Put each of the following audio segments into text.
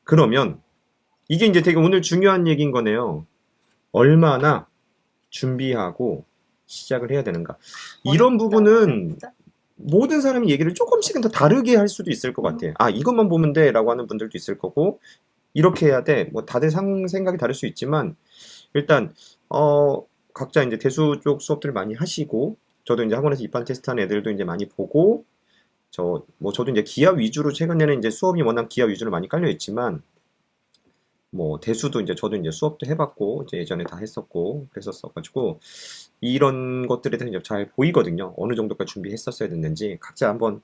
그러면 이게 이제 되게 오늘 중요한 얘기인 거네요. 얼마나 준비하고 시작을 해야 되는가. 이런 부분은 모든 사람이 얘기를 조금씩은 더 다르게 할 수도 있을 것 같아요. 아, 이것만 보면 돼 라고 하는 분들도 있을 거고, 이렇게 해야 돼. 뭐 다들 생각이 다를 수 있지만, 일단 각자 이제 대수 쪽 수업들을 많이 하시고, 저도 이제 학원에서 입반 테스트한 애들도 이제 많이 보고, 저도 이제 기하 위주로 최근에는 이제 수업이 워낙 기하 위주로 많이 깔려 있지만, 뭐 대수도 이제 저도 이제 수업도 해봤고, 이제 예전에 다 했었고 그랬었어가지고 이런 것들에 대해서 이제 잘 보이거든요. 어느 정도까지 준비했었어야 됐는지 각자 한번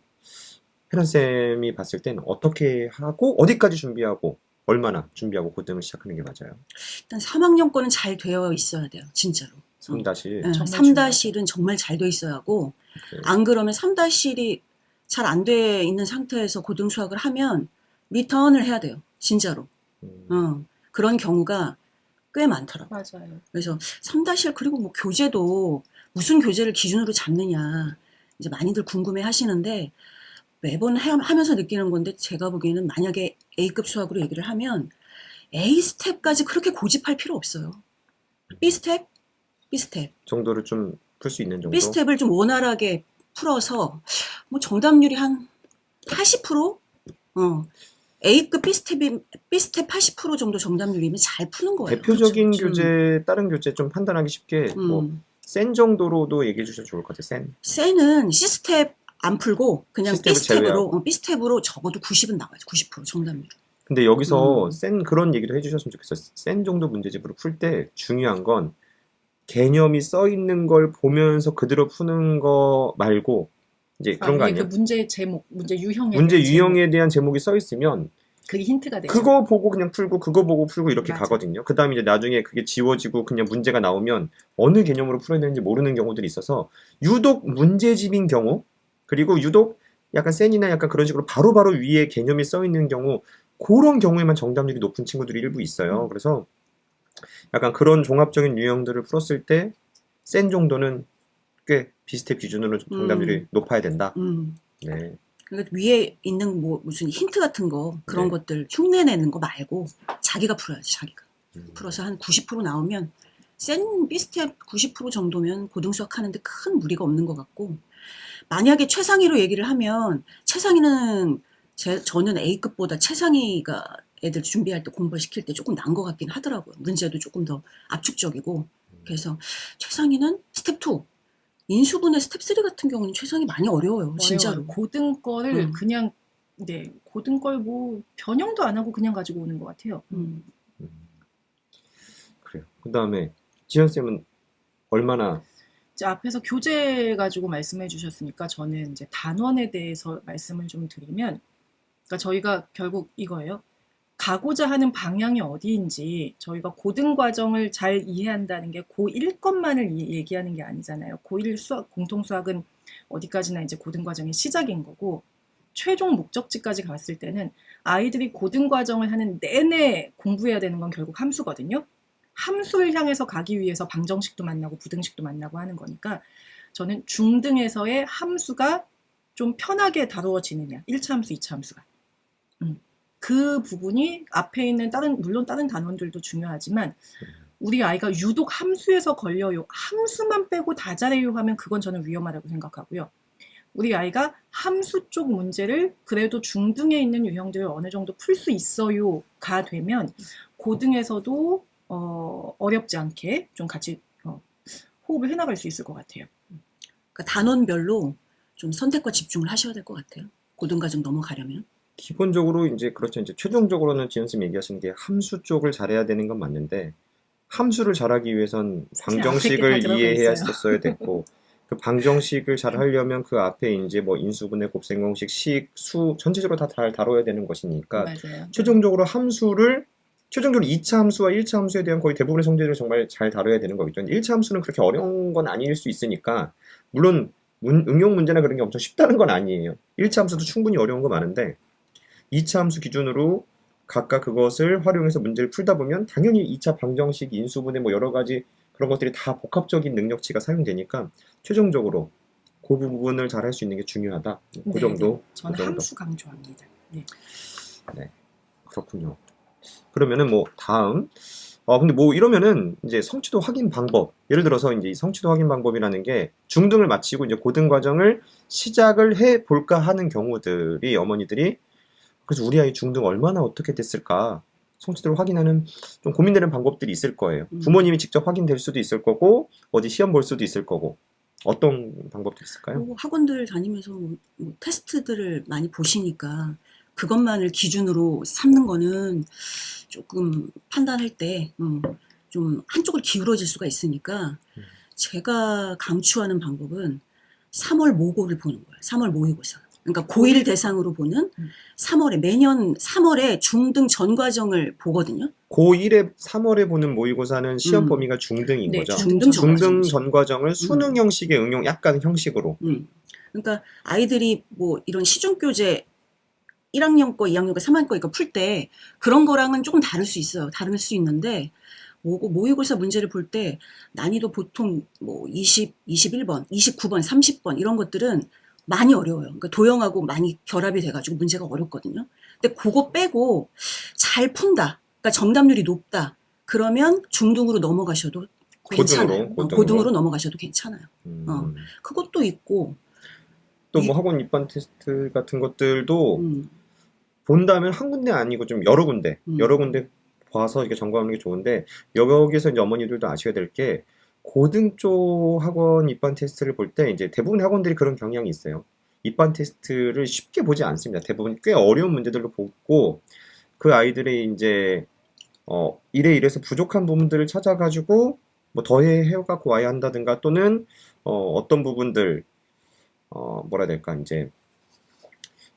해란 쌤이 봤을 때는 어떻게 하고 어디까지 준비하고 얼마나 준비하고 고등을 시작하는 게 맞아요. 일단 3학년 거는 잘 되어 있어야 돼요, 진짜로. 3-1. 네, 3-1은 정말 잘 돼 있어야 하고, 안 그러면 3-1이 잘 안 돼 있는 상태에서 고등 수학을 하면 리턴을 해야 돼요, 진짜로. 그런 경우가 꽤 많더라고요. 맞아요. 그래서 3-1 그리고 뭐 교재도 무슨 교재를 기준으로 잡느냐 이제 많이들 궁금해 하시는데, 매번 하면서 느끼는 건데, 제가 보기에는 만약에 A급 수학으로 얘기를 하면 A 스텝까지 그렇게 고집할 필요 없어요. B 스텝, B 스텝 정도를 좀 풀 수 있는 정도. B 스텝을 좀 원활하게 풀어서 뭐 정답률이 한 80%? A급 B 스텝 80% 정도 정답률이면 잘 푸는 거예요. 대표적인 그렇죠? 교재, 다른 교재 좀 판단하기 쉽게 뭐 센 정도로도 얘기해 주셔도 좋을 것 같아요. 센은 C 스텝 안 풀고 그냥 B 스텝을 B 스텝으로 적어도 90은 나와야죠. 90% 정답률. 근데 여기서 센 그런 얘기도 해주셨으면 좋겠어요. 센 정도 문제집으로 풀 때 중요한 건 개념이 써 있는 걸 보면서 그대로 푸는 거 말고 이제 그런 거 아니에요? 그 문제 제목, 문제 유형에 문제 대한 유형에 대한 제목이 써 있으면 그게 힌트가 되죠. 그거 보고 그냥 풀고 그거 보고 풀고 이렇게 맞아. 가거든요. 그 다음에 이제 나중에 그게 지워지고 그냥 문제가 나오면 어느 개념으로 풀어야 되는지 모르는 경우들이 있어서 유독 문제집인 경우, 그리고 유독 약간 센이나 약간 그런 식으로 바로바로 위에 개념이 써 있는 경우, 그런 경우에만 정답률이 높은 친구들이 일부 있어요. 그래서 약간 그런 종합적인 유형들을 풀었을 때 센 정도는 꽤 비슷해 기준으로 정답률이 높아야 된다. 네. 그러니까 위에 있는 뭐 무슨 힌트 같은 거 그런 네. 것들 흉내내는 거 말고 자기가 풀어야지. 자기가 풀어서 한 90% 나오면, 센 B 스텝 90% 정도면 고등 수학 하는데 큰 무리가 없는 것 같고, 만약에 최상위로 얘기를 하면 최상위는 저는 A급보다 최상위가 애들 준비할 때 공부를 시킬 때 조금 나은 것 같긴 하더라고요. 문제도 조금 더 압축적이고. 그래서 최상위는 스텝 2. 인수분해 스텝 3 같은 경우는 최상위 많이 어려워요. 진짜로. 고등 거를 그냥 고등 걸 뭐 변형도 안 하고 그냥 가지고 오는 것 같아요. 그래요. 그 다음에 지현 쌤은 얼마나 이제 앞에서 교재 가지고 말씀해 주셨으니까 저는 이제 단원에 대해서 말씀을 좀 드리면, 그러니까 저희가 결국 이거예요. 가고자 하는 방향이 어디인지 저희가 고등 과정을 잘 이해한다는 게 고1 것만을 얘기하는 게 아니잖아요. 고1 수학, 공통 수학은 어디까지나 이제 고등 과정의 시작인 거고, 최종 목적지까지 갔을 때는 아이들이 고등 과정을 하는 내내 공부해야 되는 건 결국 함수거든요. 함수를 향해서 가기 위해서 방정식도 만나고 부등식도 만나고 하는 거니까, 저는 중등에서의 함수가 좀 편하게 다루어지느냐, 1차 함수, 2차 함수가. 그 부분이 앞에 있는 물론 다른 단원들도 중요하지만, 우리 아이가 유독 함수에서 걸려요, 함수만 빼고 다 잘해요 하면 그건 저는 위험하다고 생각하고요. 우리 아이가 함수 쪽 문제를 그래도 중등에 있는 유형들을 어느 정도 풀 수 있어요가 되면 고등에서도 어렵지 않게 좀 같이 호흡을 해나갈 수 있을 것 같아요. 그러니까 단원별로 좀 선택과 집중을 하셔야 될 것 같아요. 고등과정 넘어가려면. 기본적으로 이제 그렇죠. 이제 최종적으로는 지현 쌤이 얘기하시는 게 함수 쪽을 잘해야 되는 건 맞는데, 함수를 잘하기 위해선 방정식을 이해해야 했었어야 됐고, 그 방정식을 잘 하려면 그 앞에 이제 뭐 인수분해, 곱셈공식, 식, 수 전체적으로 다 잘 다뤄야 되는 것이니까, 맞아요. 최종적으로 2차 함수와 1차 함수에 대한 거의 대부분의 성질을 정말 잘 다뤄야 되는 거겠죠. 1차 함수는 그렇게 어려운 건 아닐 수 있으니까, 물론 응용 문제나 그런 게 엄청 쉽다는 건 아니에요. 1차 함수도 충분히 어려운 거 많은데 2차 함수 기준으로 각각 그것을 활용해서 문제를 풀다 보면 당연히 2차 방정식, 인수분해 뭐 여러 가지 그런 것들이 다 복합적인 능력치가 사용되니까 최종적으로 그 부분을 잘 할 수 있는 게 중요하다. 그 정도. 저는 그 정도. 함수 강조합니다. 네. 네. 그렇군요. 그러면은 뭐 다음 근데 뭐 이러면은 이제 성취도 확인 방법 예를 들어서 이제 이 성취도 확인 방법이라는 게 중등을 마치고 이제 고등 과정을 시작을 해 볼까 하는 경우들이 어머니들이 그래서 우리 아이 중등 얼마나 어떻게 됐을까 성취도를 확인하는 좀 고민되는 방법들이 있을 거예요. 부모님이 직접 확인될 수도 있을 거고 어디 시험 볼 수도 있을 거고 어떤 방법들이 있을까요? 뭐 학원들 다니면서 뭐 테스트들을 많이 보시니까 그것만을 기준으로 삼는 거는 조금 판단할 때 좀 한쪽을 기울어질 수가 있으니까 제가 강추하는 방법은 3월 모고를 보는 거예요. 3월 모의고사. 그러니까 고1 대상으로 보는 3월에 매년 3월에 중등 전 과정을 보거든요. 고1에 3월에 보는 모의고사는 시험 범위가 중등인 네, 거죠. 중등 전 중등 과정이죠. 전 과정을 수능 형식의 응용 약간 형식으로 그러니까 아이들이 뭐 이런 시중교재 1학년 거, 2학년 거, 3학년 거 이거 풀 때 그런 거랑은 조금 다를 수 있어요. 다를 수 있는데 모의고사 문제를 볼 때 난이도 보통 뭐 21번, 29번, 30번 이런 것들은 많이 어려워요. 그러니까 도형하고 많이 결합이 돼가지고 문제가 어렵거든요. 근데 그거 빼고 잘 푼다. 그러니까 정답률이 높다. 그러면 중등으로 넘어가셔도 괜찮아요. 고등으로 넘어가셔도 괜찮아요. 그것도 있고 또 뭐 학원 입반 테스트 같은 것들도 본다면 한 군데 아니고 좀 여러 군데 봐서 이렇게 점검하는 게 좋은데 여기서 이제 어머니들도 아셔야 될 게 고등 쪽 학원 입반 테스트를 볼 때 이제 대부분 학원들이 그런 경향이 있어요. 입반 테스트를 쉽게 보지 않습니다. 대부분 꽤 어려운 문제들로 보고 그 아이들의 이제 이래서 부족한 부분들을 찾아가지고 뭐 더해 해갖고 와야 한다든가 또는 어떤 부분들 뭐라 해야 될까 이제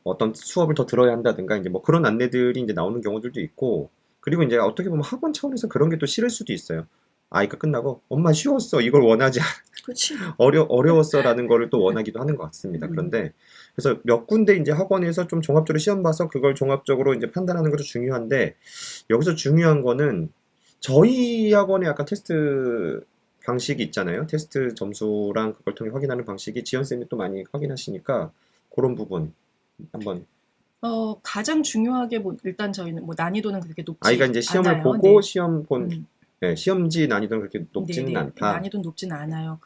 어떤 수업을 더 들어야 한다든가 이제 뭐 그런 안내들이 이제 나오는 경우들도 있고 그리고 이제 어떻게 보면 학원 차원에서 그런 게 또 싫을 수도 있어요. 아이가 끝나고 엄마 쉬웠어 이걸 원하지 그렇지. 어려웠어라는 거를 또 원하기도 하는 것 같습니다. 그런데 그래서 몇 군데 이제 학원에서 좀 종합적으로 시험 봐서 그걸 종합적으로 이제 판단하는 것도 중요한데 여기서 중요한 거는 저희 학원의 약간 테스트 방식이 있잖아요. 테스트 점수랑 그걸 통해 확인하는 방식이 지연쌤이 또 많이 확인하시니까 그런 부분 한번 가장 중요하게 일단 저희는 뭐 난이도는 그렇게 높지 아이가 이제 시험을 않아요. 보고 네. 시험 본 시험지 난이도는 그렇게 높지는 네네. 않다. 난이도는 높지는 않아요.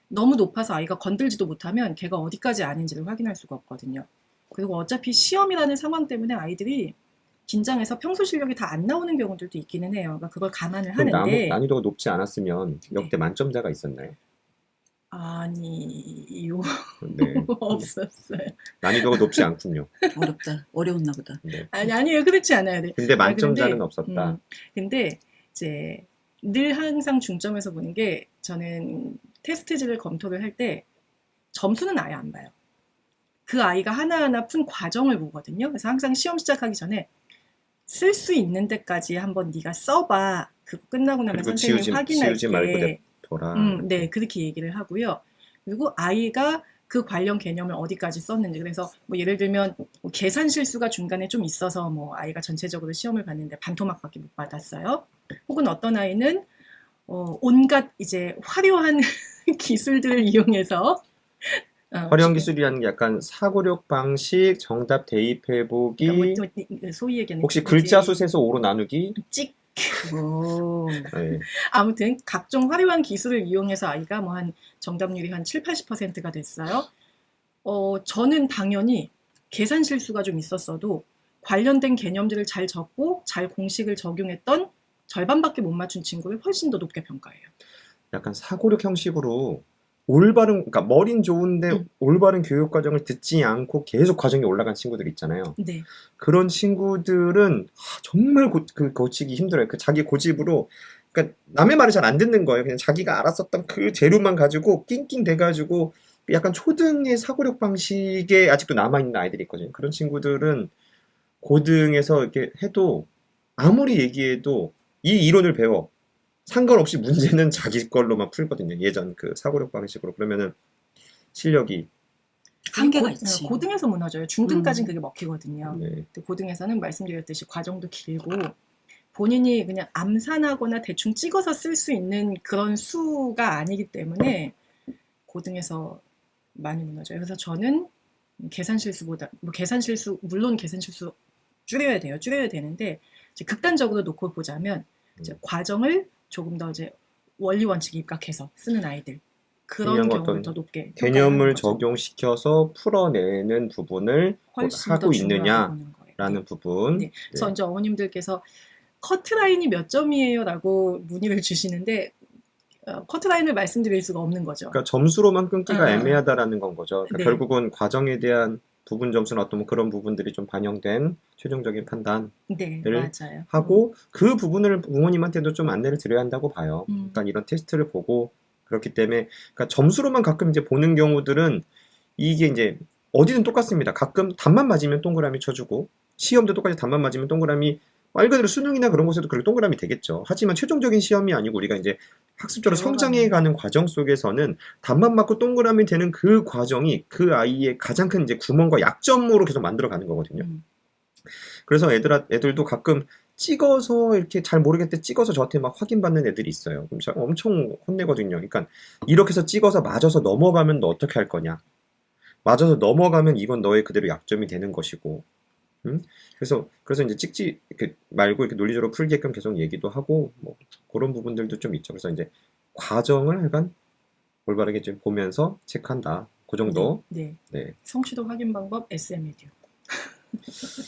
너무 높아서 아이가 건들지도 못하면 걔가 어디까지 아는지를 확인할 수가 없거든요. 그리고 어차피 시험이라는 상황 때문에 아이들이 긴장해서 평소 실력이 다 안 나오는 경우들도 있기는 해요. 그러니까 그걸 감안을 그럼 하는데 난이도가 높지 않았으면 역대 네. 만점자가 있었나요? 아니요. 네. 없었어요. 난이도가 높지 않군요. 어려웠나 보다. 네. 아니에요. 그렇지 않아요. 네. 근데 만점자는 없었다. 근데 이제 늘 항상 중점에서 보는 게 저는 테스트지를 검토를 할 때 점수는 아예 안 봐요. 그 아이가 하나하나 푼 과정을 보거든요. 그래서 항상 시험 시작하기 전에 쓸 수 있는 데까지 한번 네가 써봐. 그거 끝나고 나면 선생님이 확인할게. 지우지 말고 냅둬라. 네, 그렇게 얘기를 하고요. 그리고 아이가 그 관련 개념을 어디까지 썼는지. 그래서 뭐 예를 들면 뭐 계산 실수가 중간에 좀 있어서 뭐 아이가 전체적으로 시험을 봤는데 반토막밖에 못 받았어요. 혹은 어떤 아이는 온갖 이제 화려한 기술들을 이용해서 활용 기술이라는 게 약간 사고력 방식, 정답 대입해보기, 그러니까 뭐 소위 얘기하는 혹시 글자 수 세서 5로 나누기? 찍. 네. 아무튼 각종 화려한 기술을 이용해서 아이가 뭐 한 정답률이 한 7, 80%가 됐어요. 저는 당연히 계산 실수가 좀 있었어도 관련된 개념들을 잘 적고 잘 공식을 적용했던 절반밖에 못 맞춘 친구를 훨씬 더 높게 평가해요. 약간 사고력 형식으로 올바른, 그러니까 머린 좋은데 올바른 교육 과정을 듣지 않고 계속 과정이 올라간 친구들 있잖아요. 네. 그런 친구들은 정말 고치기 힘들어요. 그 자기 고집으로, 그러니까 남의 말을 잘 안 듣는 거예요. 그냥 자기가 알았었던 그 재료만 가지고 낑낑 대가지고 약간 초등의 사고력 방식에 아직도 남아있는 아이들이 있거든요. 그런 친구들은 고등에서 이렇게 해도 아무리 얘기해도 이 이론을 배워. 상관없이 문제는 자기 걸로만 풀거든요. 예전 그 사고력 방식으로. 그러면은 실력이 한계가 있지. 고등에서 무너져요. 중등까지는 그게 먹히거든요. 네. 근데 고등에서는 말씀드렸듯이 과정도 길고 본인이 그냥 암산하거나 대충 찍어서 쓸 수 있는 그런 수가 아니기 때문에 고등에서 많이 무너져요. 그래서 저는 계산 실수보다 물론 계산 실수 줄여야 되는데 이제 극단적으로 놓고 보자면 이제 과정을 조금 더 이제 원리 원칙에 입각해서 쓰는 아이들 그런 그냥 경우를 어떤 더 높게 개념을 평가하는 거죠. 적용시켜서 풀어내는 부분을 훨씬 하고 더 중요하게 있느냐라는 보는 거예요. 네. 부분. 네. 그래서 이제 어머님들께서 커트라인이 몇 점이에요라고 문의를 주시는데 커트라인을 말씀드릴 수가 없는 거죠. 그러니까 점수로만 끊기가 아, 아, 아. 애매하다라는 건 거죠. 그러니까 네. 결국은 과정에 대한 부분 점수나 어떤 뭐 그런 부분들이 좀 반영된 최종적인 판단 네, 를 맞아요. 하고 그 부분을 부모님한테도 좀 안내를 드려야 한다고 봐요. 음. 그러니까 이런 테스트를 보고 그렇기 때문에 그러니까 점수로만 가끔 이제 보는 경우들은 이게 이제 어디든 똑같습니다. 가끔 답만 맞으면 동그라미 쳐주고 시험도 똑같이 답만 맞으면 동그라미 말 그대로 수능이나 그런 곳에도 그렇게 동그라미 되겠죠. 하지만 최종적인 시험이 아니고 우리가 이제 학습적으로 배워가는. 성장해가는 과정 속에서는 답만 맞고 동그라미 되는 그 과정이 그 아이의 가장 큰 이제 구멍과 약점으로 계속 만들어가는 거거든요. 그래서 애들도 가끔 찍어서 이렇게 잘 모르겠대 찍어서 저한테 막 확인받는 애들이 있어요. 그럼 제가 엄청 혼내거든요. 그러니까 이렇게 해서 찍어서 맞아서 넘어가면 너 어떻게 할 거냐? 맞아서 넘어가면 이건 너의 그대로 약점이 되는 것이고, 그래서 이제 찍지 이렇게 말고 이렇게 논리적으로 풀게끔 계속 얘기도 하고 뭐 그런 부분들도 좀 있죠. 그래서 이제 과정을 약간 올바르게 좀 보면서 체크한다. 그 정도. 네. 네. 성취도 확인 방법 SM 에듀.